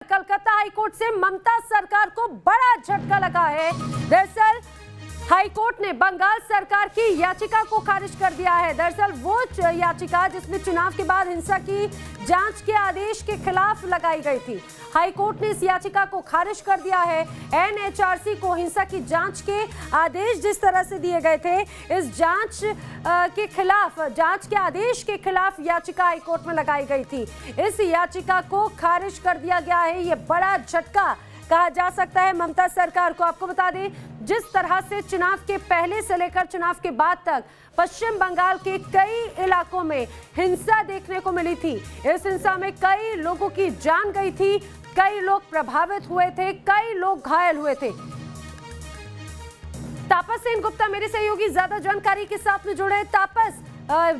Calcutta high court से ममता सरकार को बड़ा झटका लगा है। दरअसल हाईकोर्ट ने बंगाल सरकार की याचिका को खारिज कर दिया है। दरअसल वो याचिका जिसमें चुनाव के बाद हिंसा की जांच के आदेश के खिलाफ लगाई गई थी, हाईकोर्ट ने इस याचिका को खारिज कर दिया है। एनएचआरसी को हिंसा की जांच के आदेश जिस तरह से दिए गए थे, इस जांच के खिलाफ, जांच के आदेश के खिलाफ याचिका हाईकोर्ट में लगाई गई थी। इस याचिका को खारिज कर दिया गया है। ये बड़ा झटका कहा जा सकता है ममता सरकार को। आपको बता दें, जिस तरह से चुनाव के पहले से लेकर चुनाव के बाद तक पश्चिम बंगाल के कई इलाकों में हिंसा देखने को मिली थी, इस हिंसा में कई लोगों की जान गई थी, कई लोग प्रभावित हुए थे, कई लोग घायल हुए थे। तापस सेन गुप्ता मेरे सहयोगी ज्यादा जानकारी के साथ में जुड़े। तापस,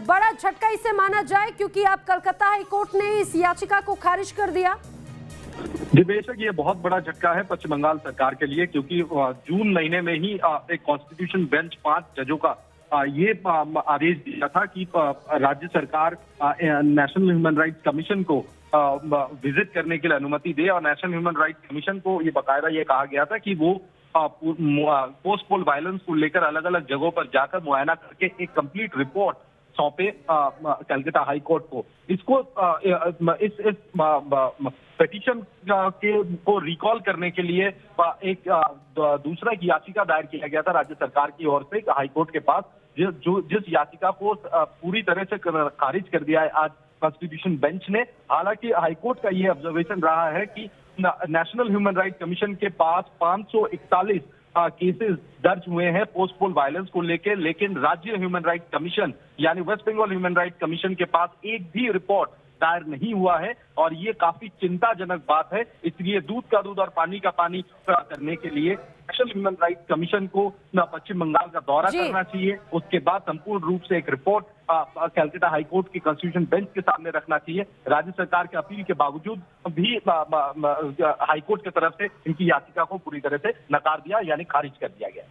बड़ा झटका इसे माना जाए क्योंकि आप कलकत्ता हाईकोर्ट ने इस याचिका को खारिज कर दिया। जी बेशक ये बहुत बड़ा झटका है पश्चिम बंगाल सरकार के लिए, क्योंकि जून महीने में ही एक कॉन्स्टिट्यूशन बेंच 5 जजों का ये आदेश दिया था कि राज्य सरकार नेशनल ह्यूमन राइट्स कमीशन को विजिट करने के लिए अनुमति दे। और नेशनल ह्यूमन राइट्स कमीशन को ये बाकायदा ये कहा गया था कि वो पोस्ट पोल वायलेंस को लेकर अलग अलग जगहों पर जाकर मुआयना करके एक कंप्लीट रिपोर्ट सौंपे कलकत्ता हाई कोर्ट को। इसको इस पिटीशन को रिकॉल करने के लिए एक दूसरा याचिका दायर किया गया था राज्य सरकार की ओर से हाईकोर्ट के पास, जिस याचिका को पूरी तरह से खारिज कर दिया है आज कॉन्स्टिट्यूशन बेंच ने। हालांकि हाईकोर्ट का ये ऑब्जर्वेशन रहा है कि नेशनल ह्यूमन राइट्स कमीशन के पास 541 केसेस दर्ज हुए हैं पोस्ट पोल वायलेंस को लेकर, लेकिन राज्य ह्यूमन राइट्स कमीशन यानी West Bengal human rights commission के पास एक भी रिपोर्ट दायर नहीं हुआ है। और ये काफी चिंताजनक बात है। इसलिए दूध का दूध और पानी का पानी करने के लिए नेशनल ह्यूमन राइट्स कमीशन को पश्चिम बंगाल का दौरा करना चाहिए। उसके बाद संपूर्ण रूप से एक रिपोर्ट कलकत्ता हाईकोर्ट की कॉन्स्टिट्यूशन बेंच के सामने रखना चाहिए। राज्य सरकार के अपील के बावजूद भी हाईकोर्ट की तरफ से इनकी याचिका को पूरी तरह से नकार दिया, यानी खारिज कर दिया गया।